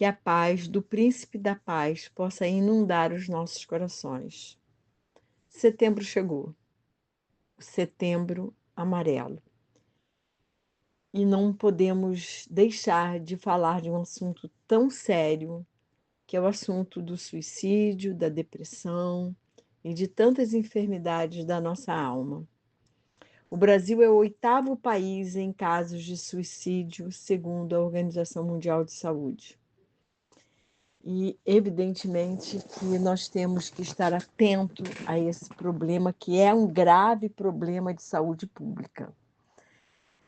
que a paz do Príncipe da Paz possa inundar os nossos corações. Setembro chegou, o Setembro Amarelo. E não podemos deixar de falar de um assunto tão sério, que é o assunto do suicídio, da depressão e de tantas enfermidades da nossa alma. O Brasil é o 8º país em casos de suicídio, segundo a Organização Mundial de Saúde. E, evidentemente, que nós temos que estar atento a esse problema, que é um grave problema de saúde pública.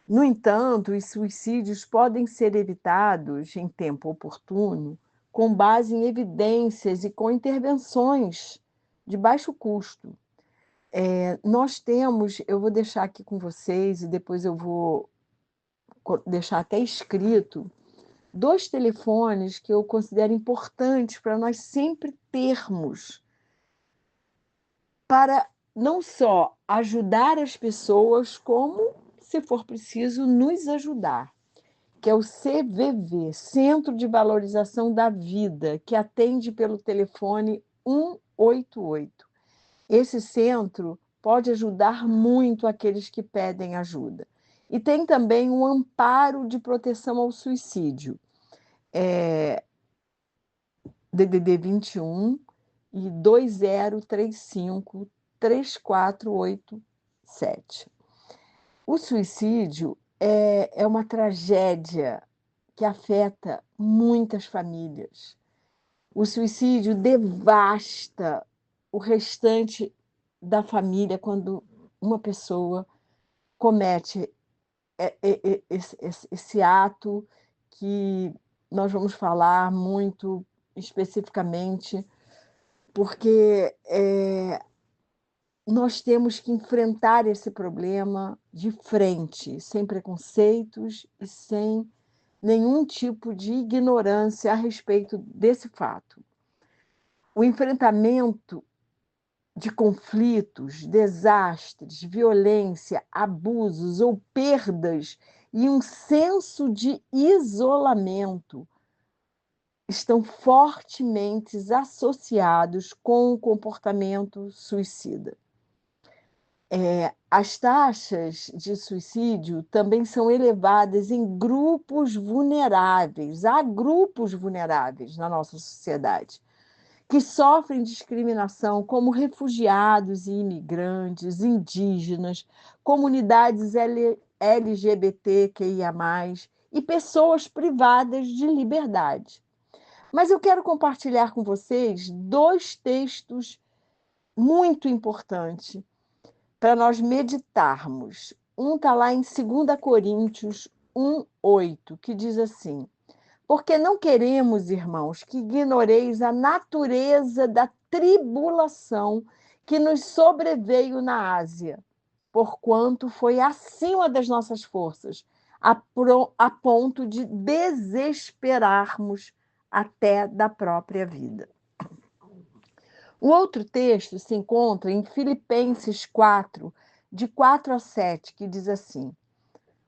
No entanto, os suicídios podem ser evitados em tempo oportuno, com base em evidências e com intervenções de baixo custo. Nós temos, eu vou deixar aqui com vocês e depois eu vou deixar até escrito, 2 telefones que eu considero importantes para nós sempre termos, para não só ajudar as pessoas, como, se for preciso, nos ajudar, que é o CVV, Centro de Valorização da Vida, que atende pelo telefone 188. Esse centro pode ajudar muito aqueles que pedem ajuda. E tem também um amparo de proteção ao suicídio, DDD 21 e 2035-3487. O suicídio é uma tragédia que afeta muitas famílias. O suicídio devasta o restante da família quando uma pessoa comete esse ato que nós vamos falar muito especificamente, porque nós temos que enfrentar esse problema de frente, sem preconceitos e sem nenhum tipo de ignorância a respeito desse fato. O enfrentamento de conflitos, desastres, violência, abusos ou perdas e um senso de isolamento estão fortemente associados com o comportamento suicida. As taxas de suicídio também são elevadas em grupos vulneráveis. Há grupos vulneráveis na nossa sociedade que sofrem discriminação, como refugiados e imigrantes, indígenas, comunidades LGBTQIA+, e pessoas privadas de liberdade. Mas eu quero compartilhar com vocês 2 textos muito importantes para nós meditarmos. Um está lá em 2 Coríntios 1:8, que diz assim: porque não queremos, irmãos, que ignoreis a natureza da tribulação que nos sobreveio na Ásia, porquanto foi acima das nossas forças, a ponto de desesperarmos até da própria vida. O outro texto se encontra em Filipenses 4, de 4-7, que diz assim: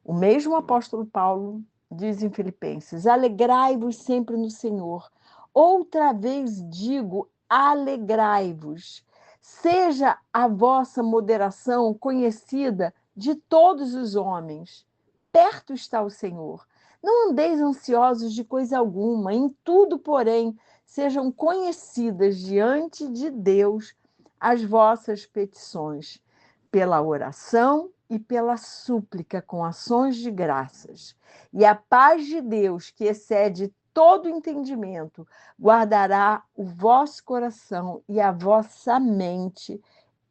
o mesmo apóstolo Paulo diz em Filipenses: alegrai-vos sempre no Senhor. Outra vez digo, alegrai-vos. Seja a vossa moderação conhecida de todos os homens. Perto está o Senhor. Não andeis ansiosos de coisa alguma, em tudo, porém, sejam conhecidas diante de Deus as vossas petições, pela oração e pela súplica com ações de graças. E a paz de Deus, que excede todo entendimento, guardará o vosso coração e a vossa mente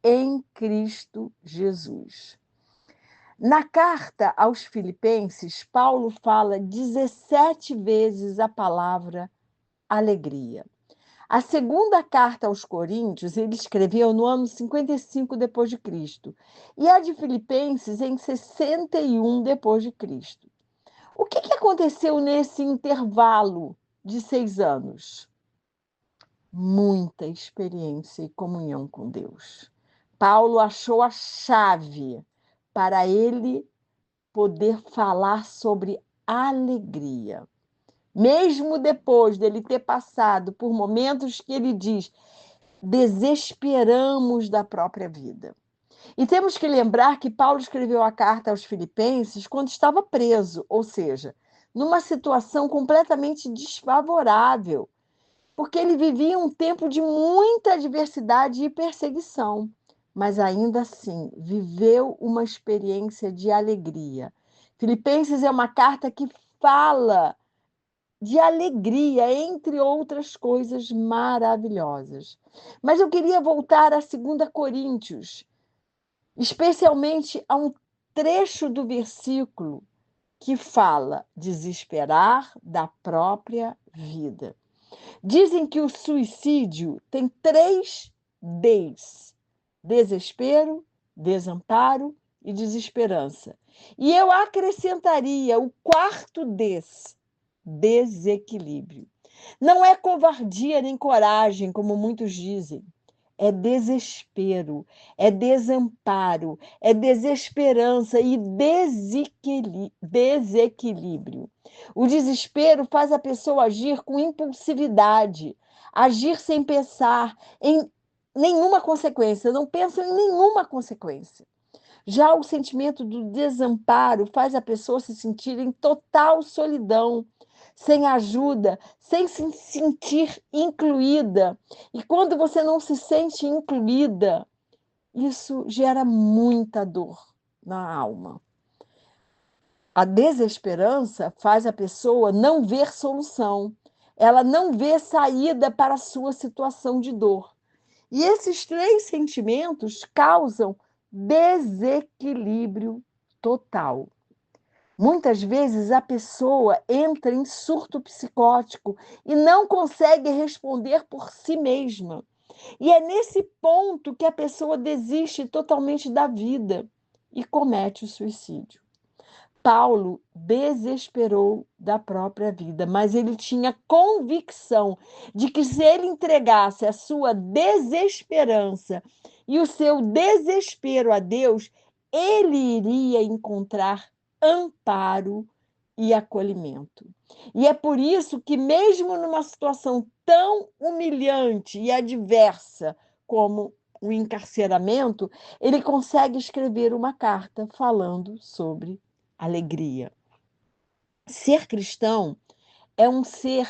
em Cristo Jesus. Na carta aos Filipenses, Paulo fala 17 vezes a palavra alegria. A segunda carta aos Coríntios ele escreveu no ano 55 depois de Cristo, e a de Filipenses em 61 depois de Cristo. O que aconteceu nesse intervalo de 6 anos? Muita experiência e comunhão com Deus. Paulo achou a chave para ele poder falar sobre alegria. Mesmo depois dele ter passado por momentos que ele diz, desesperamos da própria vida. E temos que lembrar que Paulo escreveu a carta aos Filipenses quando estava preso, ou seja, numa situação completamente desfavorável, porque ele vivia um tempo de muita adversidade e perseguição, mas ainda assim viveu uma experiência de alegria. Filipenses é uma carta que fala de alegria, entre outras coisas maravilhosas. Mas eu queria voltar a 2 Coríntios, especialmente a um trecho do versículo que fala desesperar da própria vida. Dizem que o suicídio tem 3 Ds: desespero, desamparo e desesperança. E eu acrescentaria o 4º Ds: desequilíbrio. Não é covardia nem coragem, como muitos dizem. É desespero, é desamparo, é desesperança e desequilíbrio. O desespero faz a pessoa agir com impulsividade, agir sem pensar em nenhuma consequência, não pensa em nenhuma consequência. Já o sentimento do desamparo faz a pessoa se sentir em total solidão, sem ajuda, sem se sentir incluída. E quando você não se sente incluída, isso gera muita dor na alma. A desesperança faz a pessoa não ver solução, ela não vê saída para a sua situação de dor. E esses 3 sentimentos causam desequilíbrio total. Muitas vezes a pessoa entra em surto psicótico e não consegue responder por si mesma. E é nesse ponto que a pessoa desiste totalmente da vida e comete o suicídio. Paulo desesperou da própria vida, mas ele tinha convicção de que se ele entregasse a sua desesperança e o seu desespero a Deus, ele iria encontrar amparo e acolhimento. E é por isso que, mesmo numa situação tão humilhante e adversa como o encarceramento, ele consegue escrever uma carta falando sobre alegria. Ser cristão é um ser.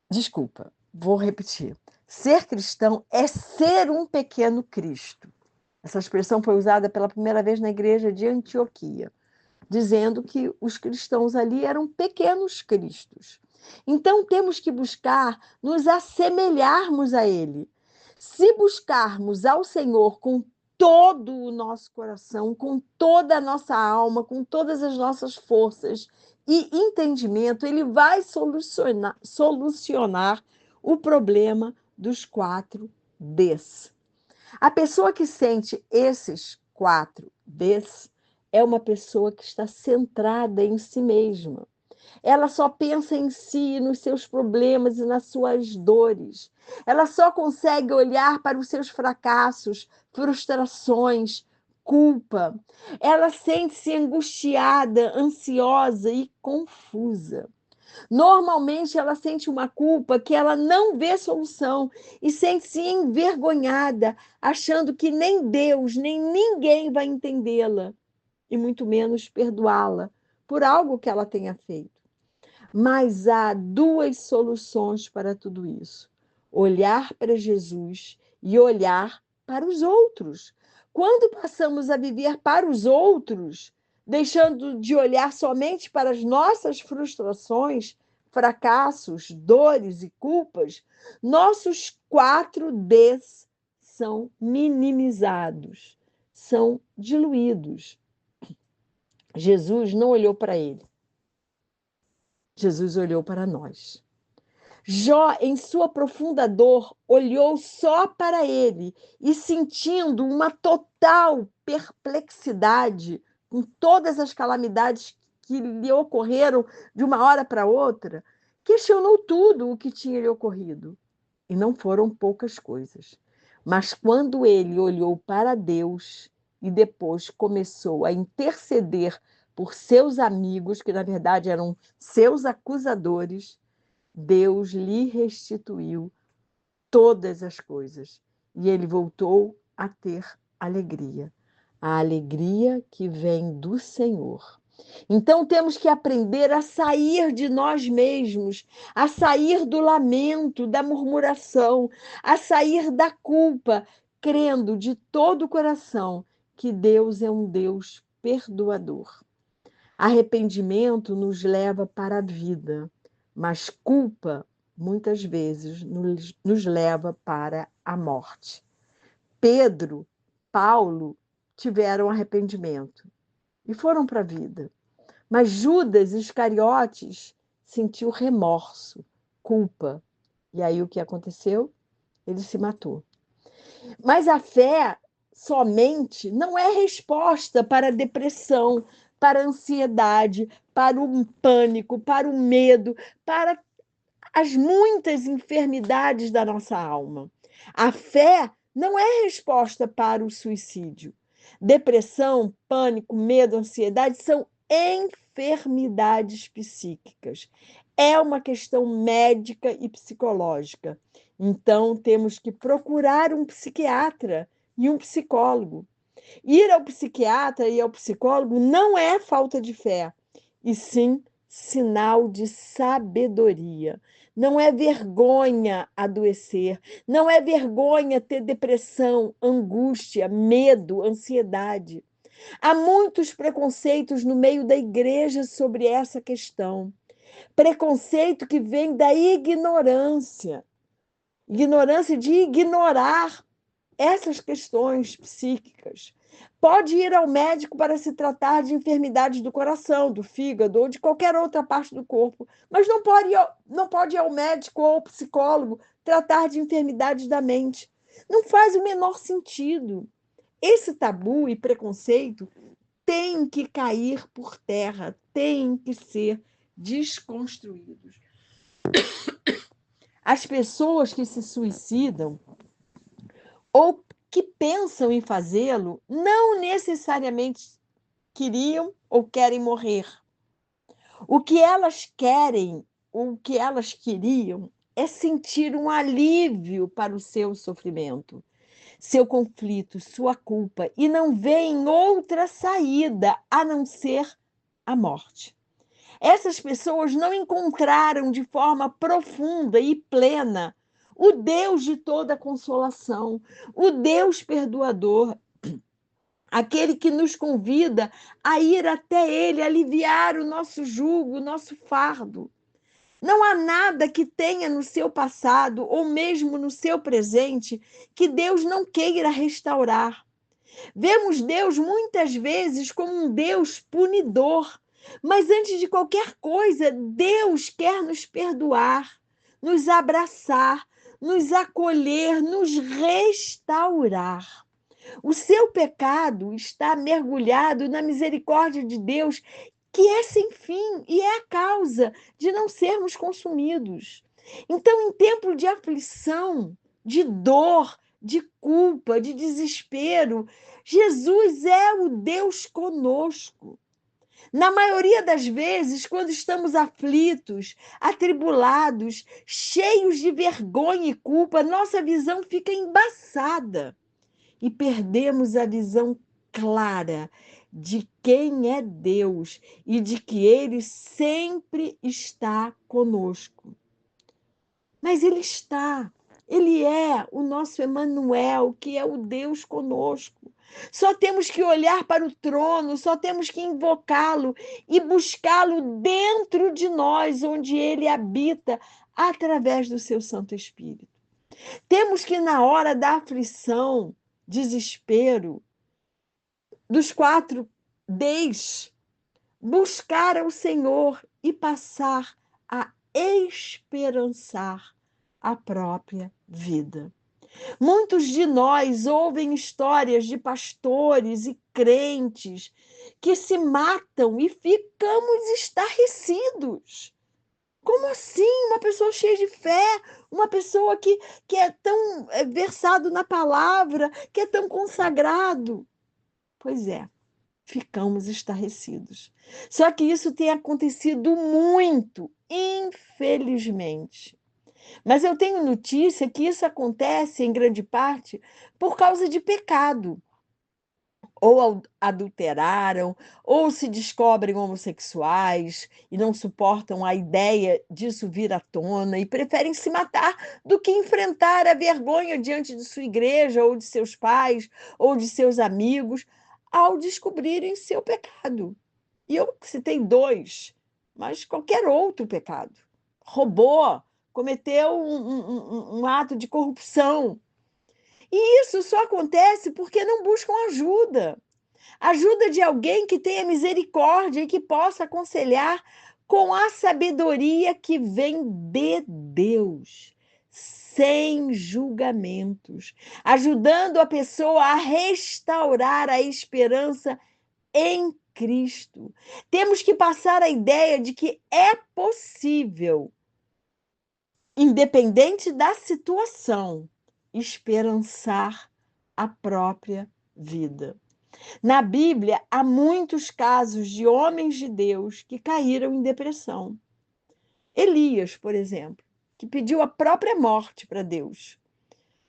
Desculpa, vou repetir. Ser cristão é ser um pequeno Cristo. Essa expressão foi usada pela primeira vez na igreja de Antioquia, dizendo que os cristãos ali eram pequenos cristos. Então temos que buscar nos assemelharmos a ele. Se buscarmos ao Senhor com todo o nosso coração, com toda a nossa alma, com todas as nossas forças e entendimento, ele vai solucionar o problema dos 4 Ds. A pessoa que sente esses 4 Ds é uma pessoa que está centrada em si mesma. Ela só pensa em si, nos seus problemas e nas suas dores. Ela só consegue olhar para os seus fracassos, frustrações, culpa. Ela sente-se angustiada, ansiosa e confusa. Normalmente ela sente uma culpa que ela não vê solução e sente-se envergonhada, achando que nem Deus, nem ninguém vai entendê-la, e muito menos perdoá-la por algo que ela tenha feito. Mas há 2 soluções para tudo isso: olhar para Jesus e olhar para os outros. Quando passamos a viver para os outros, deixando de olhar somente para as nossas frustrações, fracassos, dores e culpas, nossos 4 Ds são minimizados, são diluídos. Jesus não olhou para ele. Jesus olhou para nós. Jó, em sua profunda dor, olhou só para ele e, sentindo uma total perplexidade com todas as calamidades que lhe ocorreram de uma hora para outra, questionou tudo o que tinha lhe ocorrido. E não foram poucas coisas. Mas quando ele olhou para Deus e depois começou a interceder por seus amigos, que na verdade eram seus acusadores, Deus lhe restituiu todas as coisas e ele voltou a ter alegria, a alegria que vem do Senhor. Então temos que aprender a sair de nós mesmos, a sair do lamento, da murmuração, a sair da culpa, crendo de todo o coração que Deus é um Deus perdoador. Arrependimento nos leva para a vida, mas culpa muitas vezes nos leva para a morte. Pedro, Paulo tiveram arrependimento e foram para a vida. Mas Judas Iscariotes sentiu remorso, culpa. E aí o que aconteceu? Ele se matou. Mas a fé somente não é resposta para a depressão, para a ansiedade, para o pânico, para o medo, para as muitas enfermidades da nossa alma. A fé não é resposta para o suicídio. Depressão, pânico, medo, ansiedade são enfermidades psíquicas. É uma questão médica e psicológica. Então, temos que procurar um psiquiatra e um psicólogo. Ir ao psiquiatra e ao psicólogo não é falta de fé, e sim sinal de sabedoria. Não é vergonha adoecer, não é vergonha ter depressão, angústia, medo, ansiedade. Há muitos preconceitos no meio da igreja sobre essa questão. Preconceito que vem da ignorância. Ignorância de ignorar essas questões psíquicas. Pode ir ao médico para se tratar de enfermidades do coração, do fígado ou de qualquer outra parte do corpo, mas não pode ir ao médico ou ao psicólogo tratar de enfermidades da mente. Não faz o menor sentido. Esse tabu e preconceito tem que cair por terra, tem que ser desconstruídos. As pessoas que se suicidam ou que pensam em fazê-lo não necessariamente queriam ou querem morrer. O que elas querem, o que elas queriam, é sentir um alívio para o seu sofrimento, seu conflito, sua culpa, e não veem outra saída a não ser a morte. Essas pessoas não encontraram de forma profunda e plena o Deus de toda consolação, o Deus perdoador, aquele que nos convida a ir até Ele, aliviar o nosso jugo, o nosso fardo. Não há nada que tenha no seu passado ou mesmo no seu presente que Deus não queira restaurar. Vemos Deus muitas vezes como um Deus punidor, mas antes de qualquer coisa, Deus quer nos perdoar, nos abraçar, nos acolher, nos restaurar. O seu pecado está mergulhado na misericórdia de Deus, que é sem fim e é a causa de não sermos consumidos. Então, em tempo de aflição, de dor, de culpa, de desespero, Jesus é o Deus conosco. Na maioria das vezes, quando estamos aflitos, atribulados, cheios de vergonha e culpa, nossa visão fica embaçada e perdemos a visão clara de quem é Deus e de que Ele sempre está conosco. Mas Ele está. Ele é o nosso Emanuel, que é o Deus conosco. Só temos que olhar para o trono, só temos que invocá-lo e buscá-lo dentro de nós, onde ele habita, através do seu Santo Espírito. Temos que, na hora da aflição, desespero, dos 4 Ds, buscar ao Senhor e passar a esperançar a própria vida. Muitos de nós ouvem histórias de pastores e crentes que se matam e ficamos estarrecidos. Como assim? Uma pessoa cheia de fé, uma pessoa que é tão versado na palavra, que é tão consagrado. Pois é, ficamos estarrecidos. Só que isso tem acontecido muito, infelizmente. Mas eu tenho notícia que isso acontece, em grande parte, por causa de pecado. Ou adulteraram, ou se descobrem homossexuais e não suportam a ideia disso vir à tona e preferem se matar do que enfrentar a vergonha diante de sua igreja, ou de seus pais, ou de seus amigos, ao descobrirem seu pecado. E eu citei dois, mas qualquer outro pecado. Roubou, cometeu um ato de corrupção. E isso só acontece porque não buscam ajuda. Ajuda de alguém que tenha misericórdia e que possa aconselhar com a sabedoria que vem de Deus, sem julgamentos, ajudando a pessoa a restaurar a esperança em Cristo. Temos que passar a ideia de que é possível, independente da situação, esperançar a própria vida. Na Bíblia, há muitos casos de homens de Deus que caíram em depressão. Elias, por exemplo, que pediu a própria morte para Deus,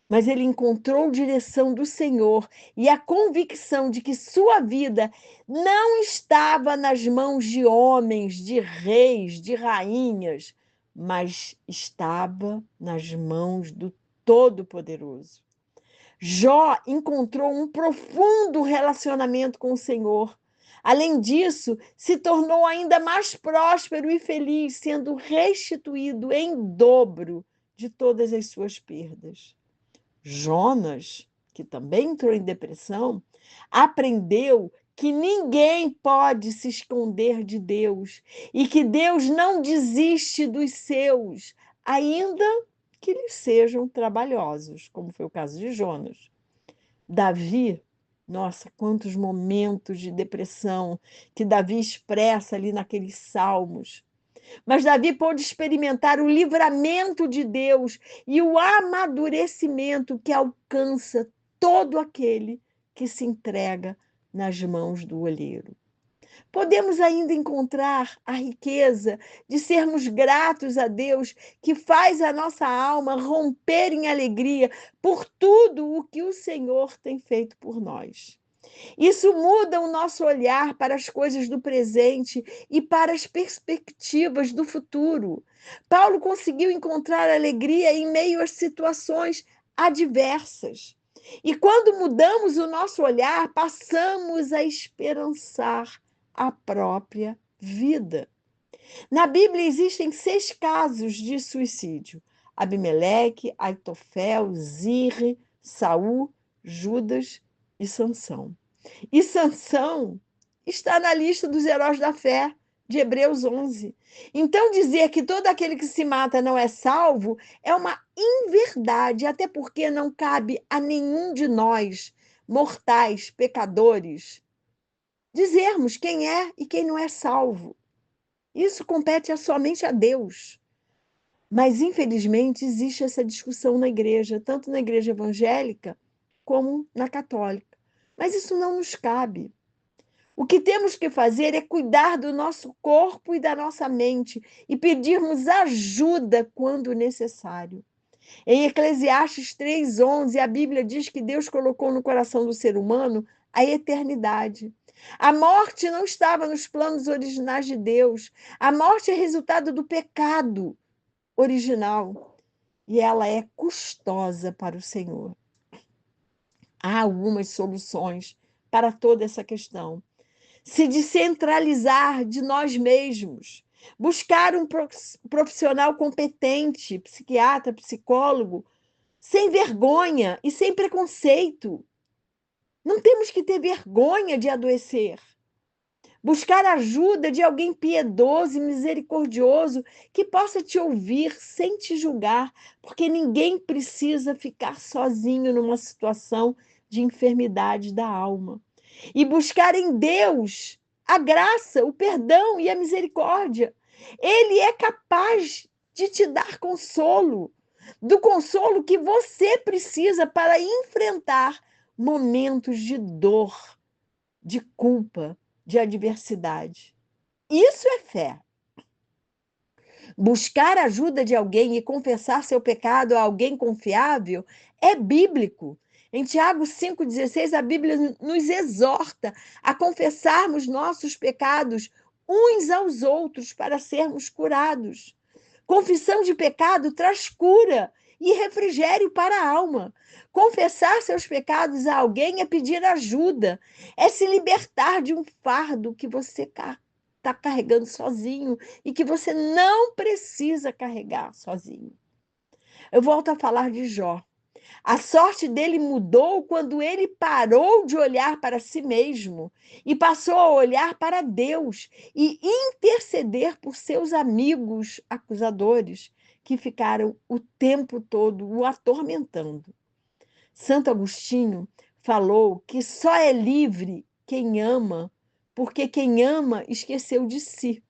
mas ele encontrou direção do Senhor e a convicção de que sua vida não estava nas mãos de homens, de reis, de rainhas, mas estava nas mãos do Todo-Poderoso. Jó encontrou um profundo relacionamento com o Senhor. Além disso, se tornou ainda mais próspero e feliz, sendo restituído em dobro de todas as suas perdas. Jonas, que também entrou em depressão, aprendeu que ninguém pode se esconder de Deus e que Deus não desiste dos seus, ainda que lhes sejam trabalhosos, como foi o caso de Jonas. Davi, nossa, quantos momentos de depressão que Davi expressa ali naqueles salmos. Mas Davi pôde experimentar o livramento de Deus e o amadurecimento que alcança todo aquele que se entrega nas mãos do olheiro. Podemos ainda encontrar a riqueza de sermos gratos a Deus, que faz a nossa alma romper em alegria por tudo o que o Senhor tem feito por nós. Isso muda o nosso olhar para as coisas do presente e para as perspectivas do futuro. Paulo conseguiu encontrar alegria em meio às situações adversas. E quando mudamos o nosso olhar, passamos a esperançar a própria vida. Na Bíblia existem 6 casos de suicídio: Abimeleque, Aitofel, Zirre, Saul, Judas e Sansão. E Sansão está na lista dos heróis da fé de Hebreus 11. Então, dizer que todo aquele que se mata não é salvo é uma inverdade, até porque não cabe a nenhum de nós, mortais, pecadores, dizermos quem é e quem não é salvo. Isso compete somente a Deus. Mas, infelizmente, existe essa discussão na igreja, tanto na igreja evangélica como na católica. Mas isso não nos cabe. O que temos que fazer é cuidar do nosso corpo e da nossa mente e pedirmos ajuda quando necessário. Em Eclesiastes 3:11, a Bíblia diz que Deus colocou no coração do ser humano a eternidade. A morte não estava nos planos originais de Deus. A morte é resultado do pecado original e ela é custosa para o Senhor. Há algumas soluções para toda essa questão. Se descentralizar de nós mesmos, buscar um profissional competente, psiquiatra, psicólogo, sem vergonha e sem preconceito. Não temos que ter vergonha de adoecer. Buscar ajuda de alguém piedoso e misericordioso que possa te ouvir sem te julgar, porque ninguém precisa ficar sozinho numa situação de enfermidade da alma. E buscar em Deus a graça, o perdão e a misericórdia. Ele é capaz de te dar consolo, do consolo que você precisa para enfrentar momentos de dor de culpa, de adversidade. Isso é fé. Buscar a ajuda de alguém e confessar seu pecado a alguém confiável é bíblico. Em Tiago 5,16, a Bíblia nos exorta a confessarmos nossos pecados uns aos outros para sermos curados. Confissão de pecado traz cura e refrigério para a alma. Confessar seus pecados a alguém é pedir ajuda, é se libertar de um fardo que você está carregando sozinho e que você não precisa carregar sozinho. Eu volto a falar de Jó. A sorte dele mudou quando ele parou de olhar para si mesmo e passou a olhar para Deus e interceder por seus amigos acusadores que ficaram o tempo todo o atormentando. Santo Agostinho falou que só é livre quem ama, porque quem ama esqueceu de si.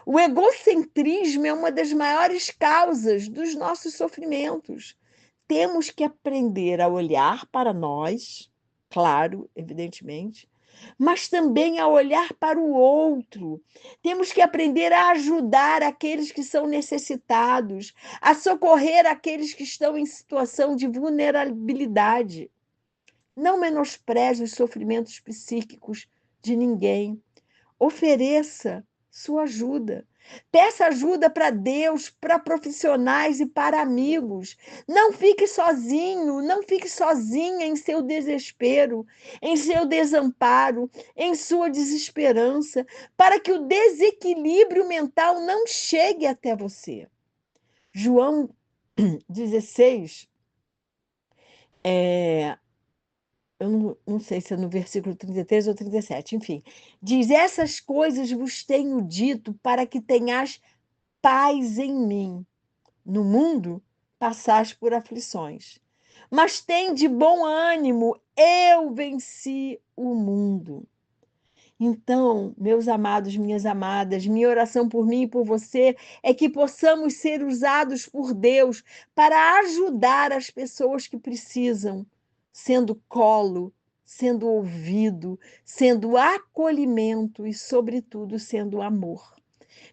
O egocentrismo é uma das maiores causas dos nossos sofrimentos. Temos que aprender a olhar para nós, claro, evidentemente, mas também a olhar para o outro. Temos que aprender a ajudar aqueles que são necessitados, a socorrer aqueles que estão em situação de vulnerabilidade. Não menospreze os sofrimentos psíquicos de ninguém. Ofereça sua ajuda. Peça ajuda para Deus, para profissionais e para amigos. Não fique sozinho, não fique sozinha em seu desespero, em seu desamparo, em sua desesperança, para que o desequilíbrio mental não chegue até você. João 16, eu não sei se é no versículo 33 ou 37, enfim, diz: essas coisas vos tenho dito para que tenhais paz em mim. No mundo passais por aflições, mas tende bom ânimo, eu venci o mundo. Então, meus amados, minhas amadas, minha oração por mim e por você é que possamos ser usados por Deus para ajudar as pessoas que precisam, sendo colo, sendo ouvido, sendo acolhimento e, sobretudo, sendo amor.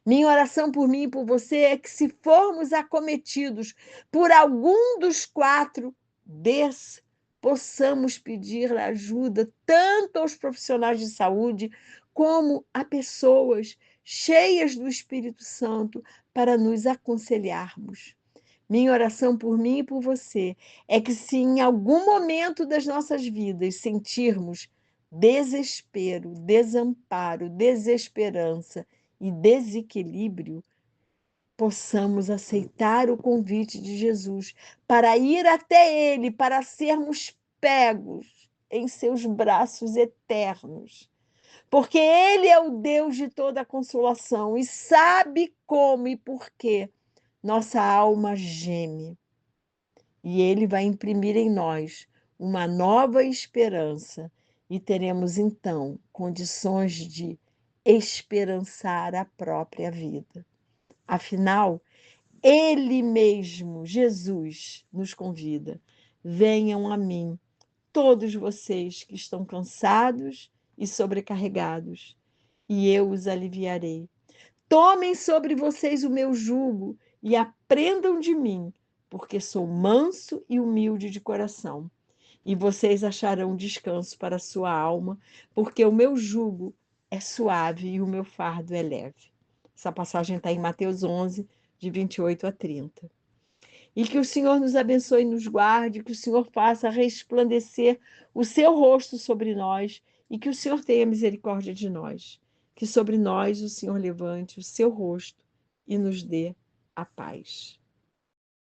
Minha oração por mim e por você é que, se formos acometidos por algum dos quatro possamos pedir ajuda tanto aos profissionais de saúde como a pessoas cheias do Espírito Santo para nos aconselharmos. Minha oração por mim e por você é que, se em algum momento das nossas vidas sentirmos desespero, desamparo, desesperança e desequilíbrio, possamos aceitar o convite de Jesus para ir até Ele, para sermos pegos em seus braços eternos. Porque Ele é o Deus de toda a consolação e sabe como e por que nossa alma geme. E Ele vai imprimir em nós uma nova esperança e teremos então condições de esperançar a própria vida. Afinal, Ele mesmo, Jesus, nos convida: venham a mim, todos vocês que estão cansados e sobrecarregados, e eu os aliviarei. Tomem sobre vocês o meu jugo e aprendam de mim, porque sou manso e humilde de coração. E vocês acharão descanso para a sua alma, porque o meu jugo é suave e o meu fardo é leve. Essa passagem está em Mateus 11, de 28 a 30. E que o Senhor nos abençoe e nos guarde, que o Senhor faça resplandecer o seu rosto sobre nós e que o Senhor tenha misericórdia de nós. Que sobre nós o Senhor levante o seu rosto e nos dê a paz.